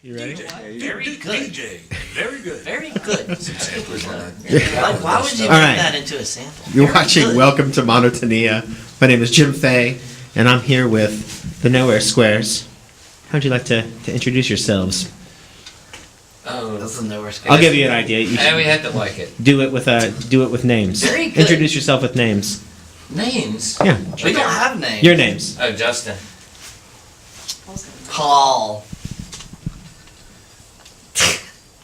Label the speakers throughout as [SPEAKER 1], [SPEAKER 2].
[SPEAKER 1] You ready?
[SPEAKER 2] Very good.
[SPEAKER 3] DJ. Very good.
[SPEAKER 2] Very good.
[SPEAKER 3] Some samplers on that.
[SPEAKER 2] Why would you make
[SPEAKER 1] All right.
[SPEAKER 2] that into a sample?
[SPEAKER 1] You're
[SPEAKER 2] Very
[SPEAKER 1] watching
[SPEAKER 2] good.
[SPEAKER 1] Welcome to Monotonia. My name is Jim Fay, and I'm here with the Nowhere Squares. How'd you like to introduce yourselves?
[SPEAKER 2] That's the Nowhere Square.
[SPEAKER 1] I'll give you an idea. You
[SPEAKER 4] And we
[SPEAKER 1] should
[SPEAKER 4] had to like it.
[SPEAKER 1] do it with names.
[SPEAKER 2] Very good.
[SPEAKER 1] Introduce yourself with names.
[SPEAKER 4] Names?
[SPEAKER 1] Yeah,
[SPEAKER 2] We don't have names.
[SPEAKER 1] your names.
[SPEAKER 4] Oh, Justin.
[SPEAKER 2] Paul.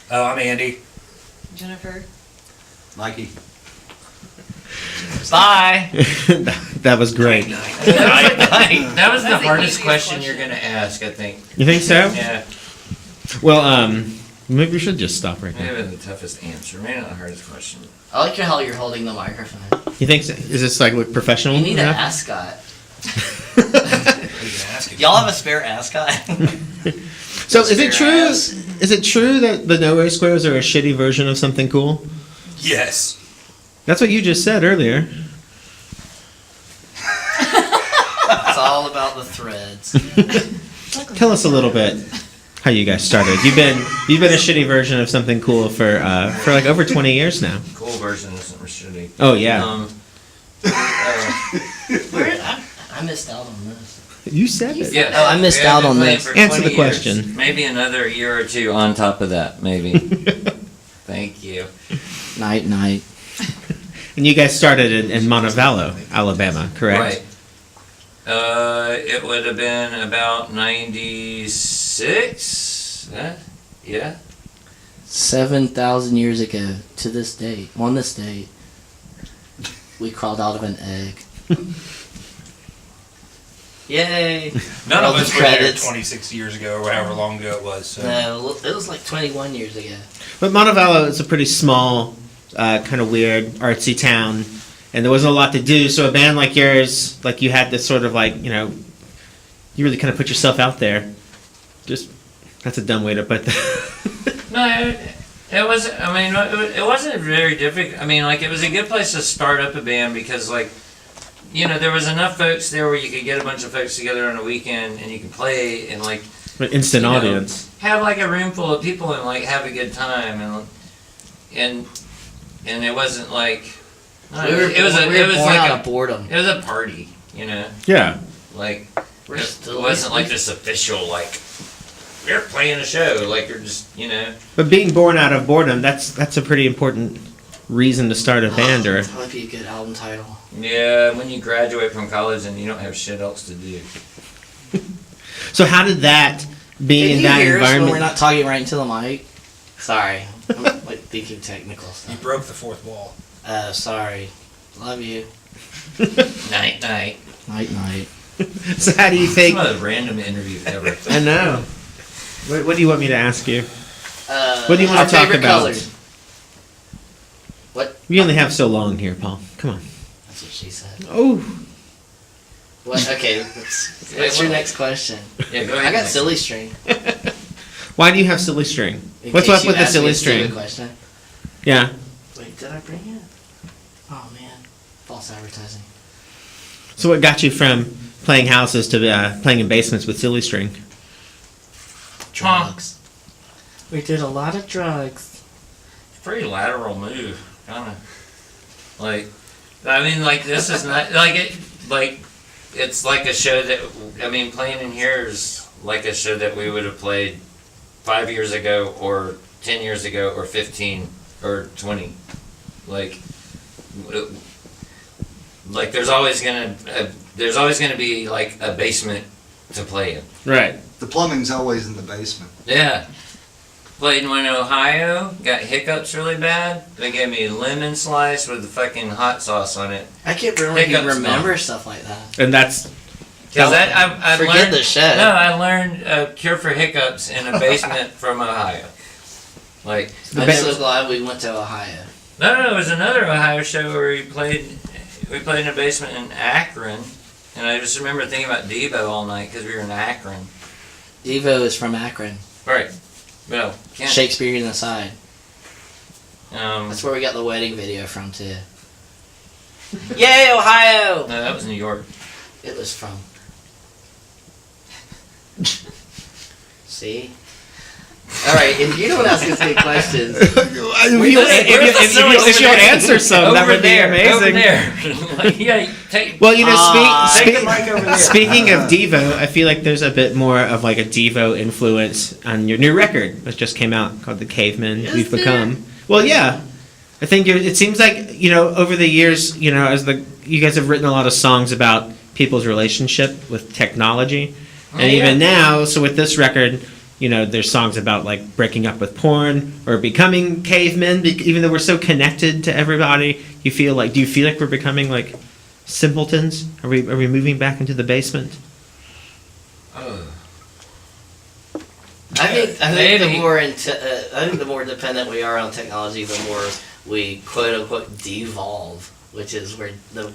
[SPEAKER 3] Oh, I'm Andy.
[SPEAKER 5] Jennifer.
[SPEAKER 3] Mikey.
[SPEAKER 2] Bye.
[SPEAKER 1] That was great.
[SPEAKER 4] That was the
[SPEAKER 5] That's the
[SPEAKER 4] hardest
[SPEAKER 5] easiest
[SPEAKER 4] question you're
[SPEAKER 5] question.
[SPEAKER 4] going to ask, I think.
[SPEAKER 1] You think so?
[SPEAKER 4] Yeah.
[SPEAKER 1] Well, maybe we should just stop right
[SPEAKER 4] Maybe
[SPEAKER 1] there.
[SPEAKER 4] the toughest answer. Maybe not the hardest question.
[SPEAKER 2] I like how you're holding the microphone.
[SPEAKER 1] You think so? Is this like look professional
[SPEAKER 2] You need an
[SPEAKER 1] enough?
[SPEAKER 2] ascot.
[SPEAKER 3] You can ask it.
[SPEAKER 2] Y'all have a spare ascot?
[SPEAKER 1] So is it
[SPEAKER 2] Spare
[SPEAKER 1] true?
[SPEAKER 2] ass.
[SPEAKER 1] Is it true that the Nowhere Squares are a shitty version of something cool?
[SPEAKER 3] Yes.
[SPEAKER 1] That's what you just said earlier.
[SPEAKER 2] It's all about the threads.
[SPEAKER 1] Tell us a little bit how you guys started. You've been a shitty version of something cool for like over 20 years now.
[SPEAKER 4] Cool version isn't shitty.
[SPEAKER 1] Oh yeah,
[SPEAKER 2] I missed out on this.
[SPEAKER 1] you said it.
[SPEAKER 4] Yeah.
[SPEAKER 2] Oh, I missed
[SPEAKER 4] we have
[SPEAKER 2] out
[SPEAKER 4] been
[SPEAKER 2] on
[SPEAKER 4] playing
[SPEAKER 2] this.
[SPEAKER 4] for
[SPEAKER 1] Answer
[SPEAKER 4] 20
[SPEAKER 1] the question.
[SPEAKER 4] years. Maybe another year or two on top of that, maybe. Thank you.
[SPEAKER 2] Night, night.
[SPEAKER 1] And you guys started in Montevallo, Alabama, correct?
[SPEAKER 4] Right. It would have been about 96. Yeah.
[SPEAKER 2] 7,000 years ago, to this date, on this date, we crawled out of an egg. Yay!
[SPEAKER 3] None
[SPEAKER 2] Roll
[SPEAKER 3] of
[SPEAKER 2] the
[SPEAKER 3] us were there
[SPEAKER 2] credits.
[SPEAKER 3] 26 years ago or however long ago it was. So.
[SPEAKER 2] No, it was like 21 years ago.
[SPEAKER 1] But Montevallo is a pretty small, kind of weird, artsy town, and there wasn't a lot to do. So a band like yours, like you had this sort of like, you really kind of put yourself out there. Just that's a dumb way to put that.
[SPEAKER 4] No, it was. I mean, it wasn't very difficult. I mean, like it was a good place to start up a band because, like, there was enough folks there where you could get a bunch of folks together on a weekend and you could play and like
[SPEAKER 1] An instant
[SPEAKER 4] You know,
[SPEAKER 1] audience.
[SPEAKER 4] have like a room full of people and like have a good time and it wasn't like it was
[SPEAKER 2] born
[SPEAKER 4] like
[SPEAKER 2] out
[SPEAKER 4] a
[SPEAKER 2] of boredom.
[SPEAKER 4] it was a party,
[SPEAKER 1] Yeah.
[SPEAKER 4] like
[SPEAKER 2] We're
[SPEAKER 4] it
[SPEAKER 2] still
[SPEAKER 4] wasn't like this official like we're playing a show like you're just
[SPEAKER 1] But being born out of boredom, that's a pretty important reason to start a band. Or
[SPEAKER 2] That might be a good album title.
[SPEAKER 4] yeah, when you graduate from college and you don't have shit else to do.
[SPEAKER 1] so, how did that being
[SPEAKER 2] Can
[SPEAKER 1] in
[SPEAKER 2] you
[SPEAKER 1] that
[SPEAKER 2] hear us when
[SPEAKER 1] environment?
[SPEAKER 2] we're not talking right into the mic? Sorry. I'm like thinking technical
[SPEAKER 3] You
[SPEAKER 2] stuff.
[SPEAKER 3] broke the fourth wall.
[SPEAKER 2] Sorry. Love you.
[SPEAKER 4] Night night.
[SPEAKER 2] Night, night.
[SPEAKER 1] So, how do you think?
[SPEAKER 4] Some of the random interview ever.
[SPEAKER 1] I know. What do you want me to ask you? What do you want
[SPEAKER 2] our
[SPEAKER 1] to talk
[SPEAKER 2] favorite
[SPEAKER 1] about?
[SPEAKER 2] colors. What?
[SPEAKER 1] We only have so long here, Paul. Come on.
[SPEAKER 2] That's what she said.
[SPEAKER 1] Oh.
[SPEAKER 2] What? Okay. What's your next question?
[SPEAKER 4] Yeah, go ahead.
[SPEAKER 2] I got silly string.
[SPEAKER 1] Why do you have silly string?
[SPEAKER 2] In
[SPEAKER 1] What's
[SPEAKER 2] case
[SPEAKER 1] up
[SPEAKER 2] you
[SPEAKER 1] with the
[SPEAKER 2] ask me
[SPEAKER 1] silly
[SPEAKER 2] a stupid
[SPEAKER 1] string?
[SPEAKER 2] question.
[SPEAKER 1] Yeah.
[SPEAKER 2] Wait, did I bring it? Oh man, false advertising.
[SPEAKER 1] So what got you from playing houses to playing in basements with silly string?
[SPEAKER 2] Drugs. We did a lot of drugs.
[SPEAKER 4] Pretty lateral move, kind of. Like, I mean, like this is not like it's like a show that I mean, playing in here is like a show that we would have played 5 years ago, or 10 years ago, or 15, or 20. Like there's always gonna be like a basement to play in.
[SPEAKER 1] Right.
[SPEAKER 6] The plumbing's always in the basement.
[SPEAKER 4] Yeah. Played in Ohio, got hiccups really bad. They gave me lemon slice with the fucking hot sauce on it.
[SPEAKER 2] I can't really
[SPEAKER 4] Hiccups,
[SPEAKER 2] remember
[SPEAKER 4] Mom.
[SPEAKER 2] stuff like that.
[SPEAKER 1] And that's
[SPEAKER 4] Because I
[SPEAKER 2] Forget
[SPEAKER 4] learned
[SPEAKER 2] the show.
[SPEAKER 4] No, I learned a cure for hiccups in a basement from Ohio. Like
[SPEAKER 2] I'm so glad we went to Ohio.
[SPEAKER 4] no, it was another Ohio show where we played in a basement in Akron, and I just remember thinking about Devo all night because we were in Akron.
[SPEAKER 2] Devo is from Akron.
[SPEAKER 4] Right. Well, can't.
[SPEAKER 2] Shakespearean aside.
[SPEAKER 4] No,
[SPEAKER 2] That's where we got the wedding video from too. Yay, Ohio!
[SPEAKER 4] that was New York.
[SPEAKER 2] It was from. See? All right, if you don't ask us any questions,
[SPEAKER 1] If you'll answer some, that would be amazing.
[SPEAKER 4] Over there. Like, yeah, take.
[SPEAKER 1] Well, you know,
[SPEAKER 4] Take the mic over there.
[SPEAKER 1] speaking of Devo, I feel like there's a bit more of like a Devo influence on your new record that just came out called "The Cavemen
[SPEAKER 2] Is
[SPEAKER 1] We've
[SPEAKER 2] there?
[SPEAKER 1] Become." Well, yeah, I think it seems like over the years, as you guys have written a lot of songs about people's relationship with technology, and even now, so with this record. There's songs about like breaking up with porn or becoming cavemen. Even though we're so connected to everybody, do you feel like we're becoming like simpletons? Are we moving back into the basement?
[SPEAKER 2] I think
[SPEAKER 4] Maybe.
[SPEAKER 2] I think the more dependent we are on technology, the more we quote unquote devolve, which is where the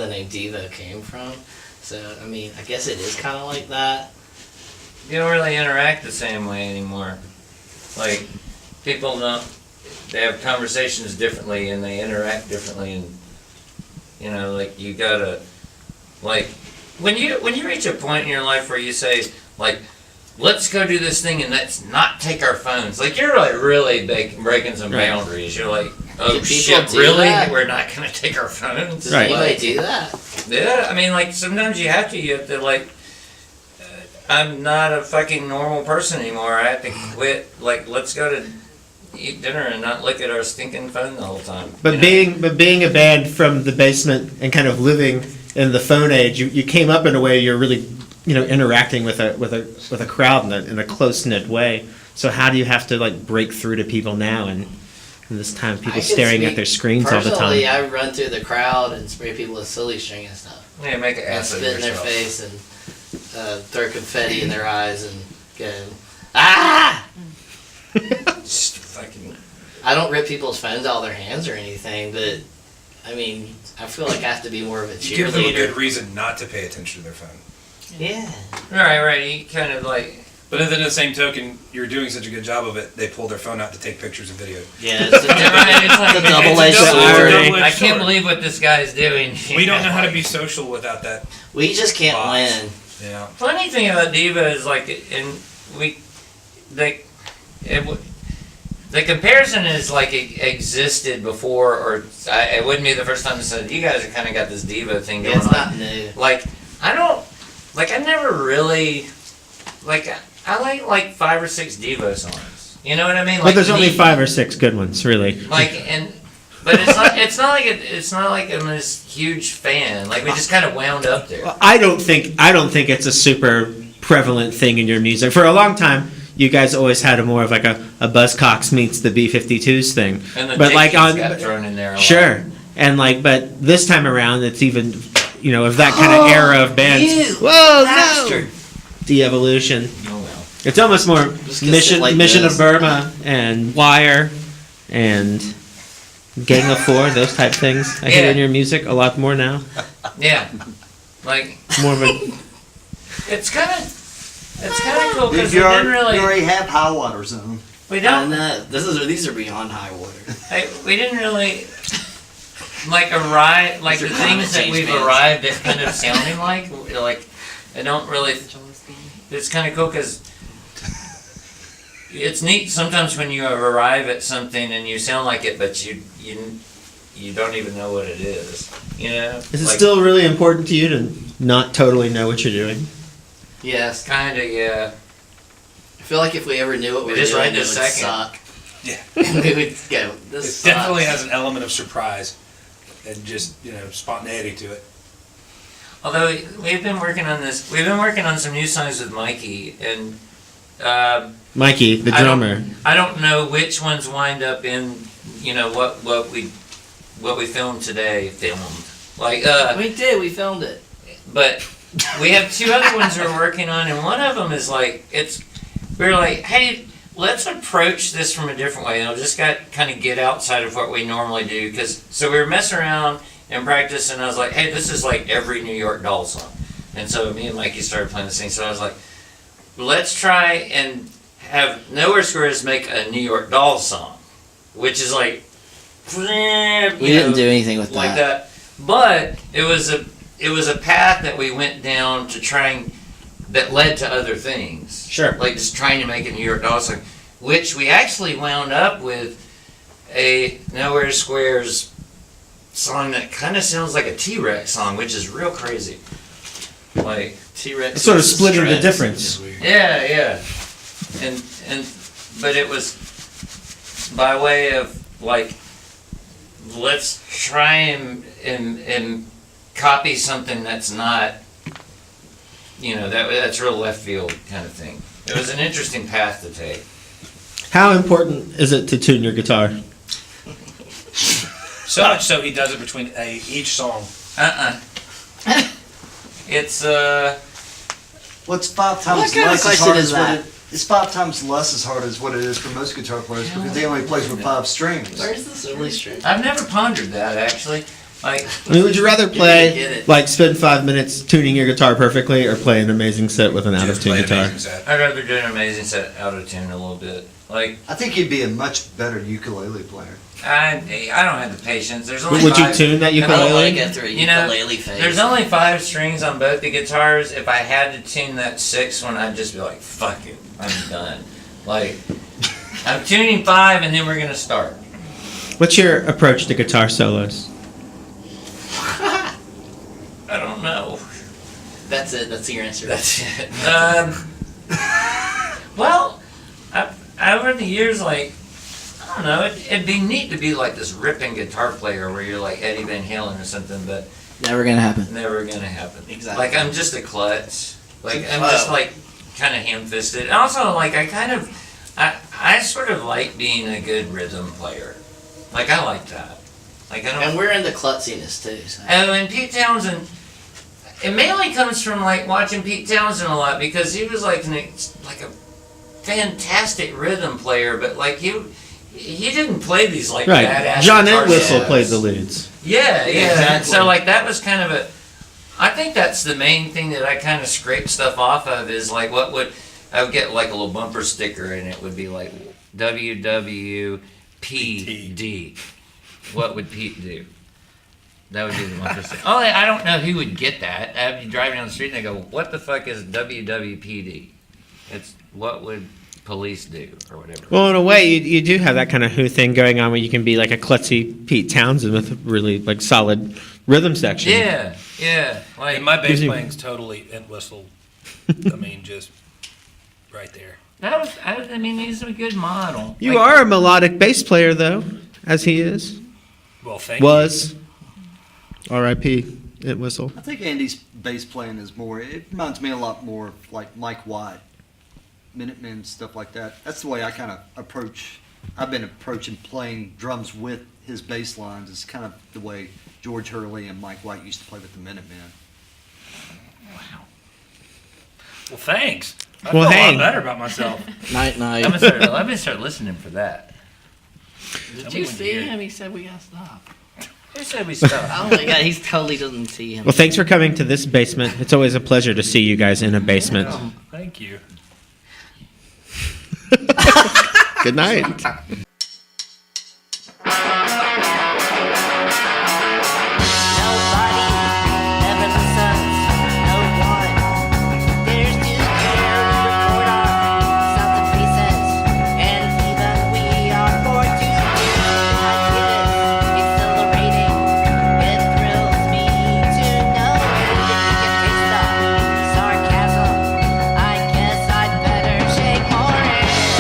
[SPEAKER 2] name Devo came from. So I mean, I guess it is kind of like that.
[SPEAKER 4] You don't really interact the same way anymore. Like, people don't. They have conversations differently and they interact differently, and like you gotta, like, when you reach a point in your life where you say, like, let's go do this thing and let's not take our phones. Like, you're like really breaking some
[SPEAKER 1] Right.
[SPEAKER 4] boundaries. You're like, oh
[SPEAKER 2] Do people
[SPEAKER 4] shit,
[SPEAKER 2] do
[SPEAKER 4] really?
[SPEAKER 2] that?
[SPEAKER 4] We're not gonna take our phones?
[SPEAKER 2] Does
[SPEAKER 1] Right.
[SPEAKER 2] anybody do that?
[SPEAKER 4] Yeah, I mean, like, sometimes you have to, like, I'm not a fucking normal person anymore. I have to quit. Like, let's go to eat dinner and not look at our stinking phone the whole time.
[SPEAKER 1] But being a band from the basement and kind of living in the phone age, you came up in a way you're really interacting with a crowd in a close knit way. So how do you have to like break through to people now and in this time of people
[SPEAKER 2] I can
[SPEAKER 1] staring at
[SPEAKER 2] speak
[SPEAKER 1] their screens all the
[SPEAKER 2] Personally,
[SPEAKER 1] time?
[SPEAKER 2] I run through the crowd and spray people with silly string and stuff.
[SPEAKER 4] Yeah, make an
[SPEAKER 2] And
[SPEAKER 4] ass of
[SPEAKER 2] spit in their
[SPEAKER 4] yourself.
[SPEAKER 2] face and throw confetti in their eyes and go, ah!
[SPEAKER 4] Just fucking.
[SPEAKER 2] I don't rip people's phones out of their hands or anything, but I mean, I feel like I have to be more of a
[SPEAKER 3] You give them a good
[SPEAKER 2] cheerleader.
[SPEAKER 3] reason not to pay attention to their phone.
[SPEAKER 2] Yeah.
[SPEAKER 4] Right. You kind of like.
[SPEAKER 3] But then in the same token, you're doing such a good job of it, they pull their phone out to take pictures and videos.
[SPEAKER 2] Yeah, it's a,
[SPEAKER 4] Right, it's like
[SPEAKER 2] it's a double-edged
[SPEAKER 3] it's a
[SPEAKER 2] sword.
[SPEAKER 3] double-edged
[SPEAKER 4] I can't
[SPEAKER 3] sword.
[SPEAKER 4] believe what this guy's doing.
[SPEAKER 3] We don't know how to be social without that.
[SPEAKER 2] We just can't
[SPEAKER 3] Box.
[SPEAKER 2] win.
[SPEAKER 3] Yeah.
[SPEAKER 4] Funny thing about Diva is like, the comparison is like it existed before, or it wouldn't be the first time I said you guys have kind of got this Diva thing
[SPEAKER 2] Yeah,
[SPEAKER 4] going
[SPEAKER 2] it's
[SPEAKER 4] on.
[SPEAKER 2] not new.
[SPEAKER 4] Like I never really I like 5 or 6 Devo songs. You know what I mean?
[SPEAKER 1] But
[SPEAKER 4] Like
[SPEAKER 1] there's only
[SPEAKER 4] me-
[SPEAKER 1] 5 or 6 good ones, really.
[SPEAKER 4] But it's not like I'm this huge fan. Like we just kind of wound up there.
[SPEAKER 1] Well, I don't think it's a super prevalent thing in your music. For a long time, you guys always had more of like a Buzzcocks meets the B-52s thing.
[SPEAKER 4] And the
[SPEAKER 1] but like
[SPEAKER 4] Dickies
[SPEAKER 1] on
[SPEAKER 4] got thrown in there a lot.
[SPEAKER 1] sure, and like but this time around, it's even of that kind of era of bands.
[SPEAKER 2] You
[SPEAKER 1] Whoa,
[SPEAKER 2] bastard.
[SPEAKER 1] no! De-evolution.
[SPEAKER 4] Oh well.
[SPEAKER 1] It's almost more
[SPEAKER 2] Just 'cause
[SPEAKER 1] Mission
[SPEAKER 2] it like
[SPEAKER 1] Mission
[SPEAKER 2] this.
[SPEAKER 1] of Burma and Wire and Gang of Four, those type things. I hear
[SPEAKER 4] Yeah.
[SPEAKER 1] in your music a lot more now.
[SPEAKER 4] Yeah. Like
[SPEAKER 1] More of a
[SPEAKER 4] it's kind of cool because we
[SPEAKER 6] You
[SPEAKER 4] didn't really
[SPEAKER 6] already have high water zone.
[SPEAKER 4] we
[SPEAKER 2] And
[SPEAKER 4] don't
[SPEAKER 2] these are beyond high water.
[SPEAKER 4] we didn't really like arrive like the
[SPEAKER 2] These are
[SPEAKER 4] things
[SPEAKER 2] climate
[SPEAKER 4] that
[SPEAKER 2] change
[SPEAKER 4] we've
[SPEAKER 2] fans.
[SPEAKER 4] arrived at kind of sounding like I don't really. It's kind of cool because it's neat sometimes when you arrive at something and you sound like it, but you don't even know what it is. You know?
[SPEAKER 1] Is it still really important to you to not totally know what you're doing?
[SPEAKER 2] Yes.
[SPEAKER 4] Kind of, yeah.
[SPEAKER 2] I feel like if we ever knew what we were
[SPEAKER 4] Just
[SPEAKER 2] doing,
[SPEAKER 4] right
[SPEAKER 2] it would
[SPEAKER 4] this second.
[SPEAKER 2] suck.
[SPEAKER 3] Yeah.
[SPEAKER 2] And we would go,
[SPEAKER 3] It
[SPEAKER 2] this
[SPEAKER 3] definitely
[SPEAKER 2] sucks.
[SPEAKER 3] has an element of surprise and just, spontaneity to it.
[SPEAKER 4] Although we've been working on this, we've been working on some new songs with Mikey, and
[SPEAKER 1] Mikey, the
[SPEAKER 4] I don't-
[SPEAKER 1] drummer.
[SPEAKER 4] I don't know which ones wind up in, what we filmed today.
[SPEAKER 2] We filmed it.
[SPEAKER 4] But we have 2 other ones we're working on, and one of them is like we're like, hey, let's approach this from a different way. It'll just kind of get outside of what we normally do, so we were messing around in practice, and I was like, hey, this is like every New York Doll song, and so me and Mikey started playing this thing. So I was like, let's try and have Nowhere Squares make a New York Doll song, which is like,
[SPEAKER 2] We didn't do anything with
[SPEAKER 4] like
[SPEAKER 2] that.
[SPEAKER 4] that. But it was a path that we went down to trying that led to other things.
[SPEAKER 1] Sure.
[SPEAKER 4] Like just trying to make a New York Doll song. which we actually wound up with a Nowhere Squares song that kind of sounds like a T-Rex song, which is real crazy. Like,
[SPEAKER 2] T-Rex.
[SPEAKER 1] It's sort of
[SPEAKER 2] versus
[SPEAKER 1] splitting the
[SPEAKER 2] Stress,
[SPEAKER 1] difference.
[SPEAKER 2] which is weird.
[SPEAKER 4] yeah. But it was by way of like, let's try and copy something that's not, that's real left field kind of thing. It was an interesting path to take.
[SPEAKER 1] How important is it to tune your guitar?
[SPEAKER 3] So much so he does it between each song.
[SPEAKER 4] It's
[SPEAKER 6] Well, it's 5 times
[SPEAKER 2] What kind of
[SPEAKER 6] less as
[SPEAKER 2] question
[SPEAKER 6] hard
[SPEAKER 2] is
[SPEAKER 6] as
[SPEAKER 2] that?
[SPEAKER 6] what it. It's 5 times less as hard as what it is for most guitar players because he only plays with 5 strings.
[SPEAKER 2] Where's this really straight?
[SPEAKER 4] I've never pondered that actually. Like,
[SPEAKER 1] I mean, would you rather
[SPEAKER 2] get
[SPEAKER 1] play,
[SPEAKER 2] it.
[SPEAKER 1] like, spend 5 minutes tuning your guitar perfectly or play an amazing set with an out of
[SPEAKER 3] Just
[SPEAKER 1] tune
[SPEAKER 3] play an
[SPEAKER 1] guitar?
[SPEAKER 3] amazing set.
[SPEAKER 4] I'd rather do an amazing set out of tune a little bit. Like,
[SPEAKER 6] I think he'd be a much better ukulele player.
[SPEAKER 4] I don't have the patience. There's only
[SPEAKER 1] Would you
[SPEAKER 4] five-
[SPEAKER 1] tune that
[SPEAKER 2] I don't want to
[SPEAKER 1] ukulele?
[SPEAKER 2] get through a
[SPEAKER 4] You know,
[SPEAKER 2] ukulele phase.
[SPEAKER 4] There's only 5 strings on both the guitars. If I had to tune that 6th one, I'd just be like, fuck it, I'm done. Like, I'm tuning 5 and then we're gonna start.
[SPEAKER 1] What's your approach to guitar solos?
[SPEAKER 4] I don't know.
[SPEAKER 2] That's it. That's your answer.
[SPEAKER 4] That's it. Well, over the years, like, I don't know, it'd be neat to be like this ripping guitar player where you're like Eddie Van Halen or something, but
[SPEAKER 5] Never gonna happen.
[SPEAKER 4] never gonna happen.
[SPEAKER 2] Exactly.
[SPEAKER 4] Like, I'm just a klutz. Like, I'm
[SPEAKER 2] Wow.
[SPEAKER 4] just like kind of ham-fisted. And also, like, I sort of like being a good rhythm player. Like, I like that. Like, I don't.
[SPEAKER 2] And we're into klutziness too. So.
[SPEAKER 4] And Pete Townsend, it mainly comes from like watching Pete Townsend a lot because he was like a fantastic rhythm player, but like he didn't play these like
[SPEAKER 1] Right.
[SPEAKER 4] badass
[SPEAKER 1] John
[SPEAKER 4] guitar
[SPEAKER 1] Entwistle
[SPEAKER 4] solos.
[SPEAKER 1] played the leads.
[SPEAKER 4] Yeah.
[SPEAKER 2] Exactly.
[SPEAKER 4] So like that was kind of I think that's the main thing that I kind of scrape stuff off of is like I would get like a little bumper sticker and it would be like WWPD. What would Pete do? That would be the bumper sticker. Oh, I don't know who would get that. I'd be driving down the street and they go, "What the fuck is WWPD?" It's what would police do or whatever.
[SPEAKER 1] Well, in a way, you do have that kind of who thing going on where you can be like a klutzy Pete Townsend with a really like solid rhythm section.
[SPEAKER 4] Yeah. Like
[SPEAKER 3] And my bass
[SPEAKER 1] Gives you-
[SPEAKER 3] playing's totally Entwistle. I mean, just right there.
[SPEAKER 4] I mean, he's a good model.
[SPEAKER 1] You
[SPEAKER 4] Like,
[SPEAKER 1] are a melodic bass player, though, as he is.
[SPEAKER 3] Well, thank you.
[SPEAKER 1] Was. R.I.P. Entwistle.
[SPEAKER 6] I think Andy's bass playing is more. It reminds me a lot more of like Mike White, Minutemen, stuff like that. That's the way I kind of approach. I've been approaching playing drums with his bass lines. It's kind of the way George Hurley and Mike White used to play with the Minutemen.
[SPEAKER 3] Well, thanks. I
[SPEAKER 1] Well,
[SPEAKER 3] feel a
[SPEAKER 1] hey.
[SPEAKER 3] lot better about myself.
[SPEAKER 5] Night, night.
[SPEAKER 4] I'm gonna start listening for that.
[SPEAKER 2] Did you see him? He said we gotta stop.
[SPEAKER 4] Who said we stop?
[SPEAKER 2] Oh my god, he totally doesn't see him.
[SPEAKER 1] Well, thanks for coming to this basement. It's always a pleasure to see you guys in a basement.
[SPEAKER 3] Thank you.
[SPEAKER 1] Good night.
[SPEAKER 7] Nobody ever listens, no one dares to care. Record our sounds and faces, and even we are bored to tears. I get it, exhilarating. It thrills me to know that you can taste the sarcasm. I guess I'd better shake more hands.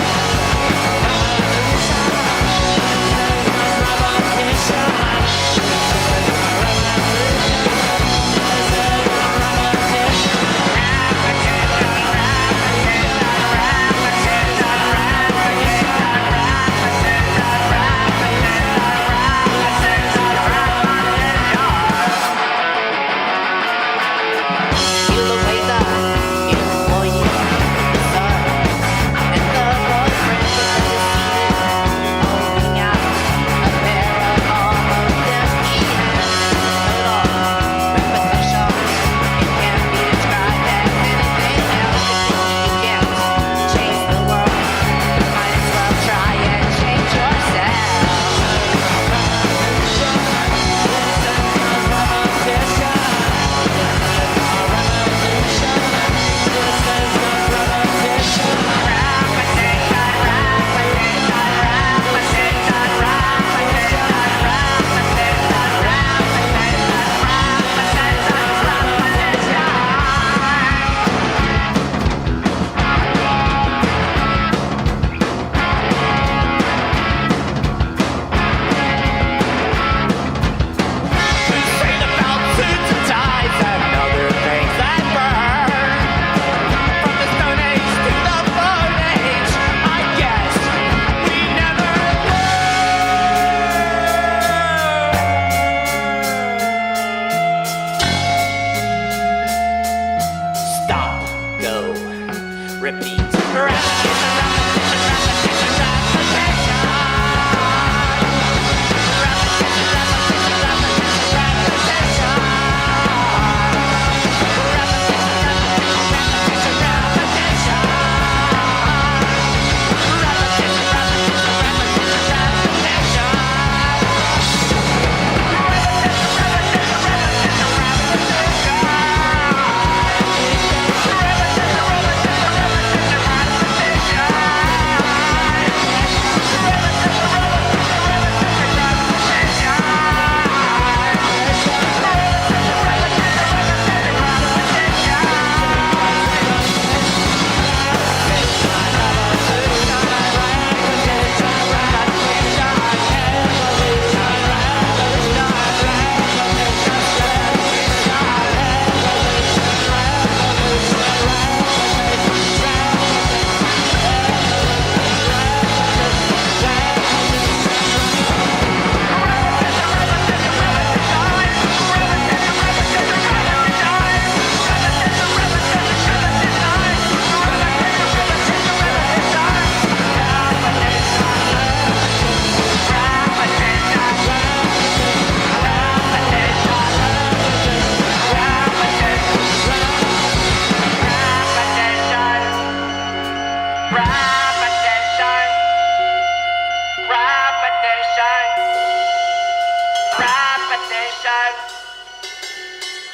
[SPEAKER 7] Repetition.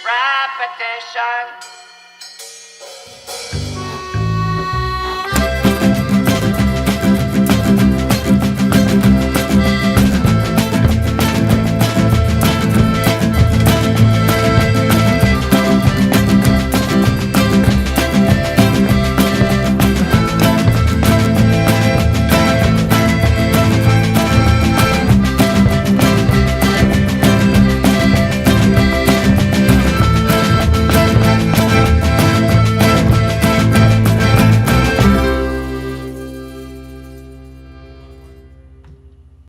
[SPEAKER 7] Repetition.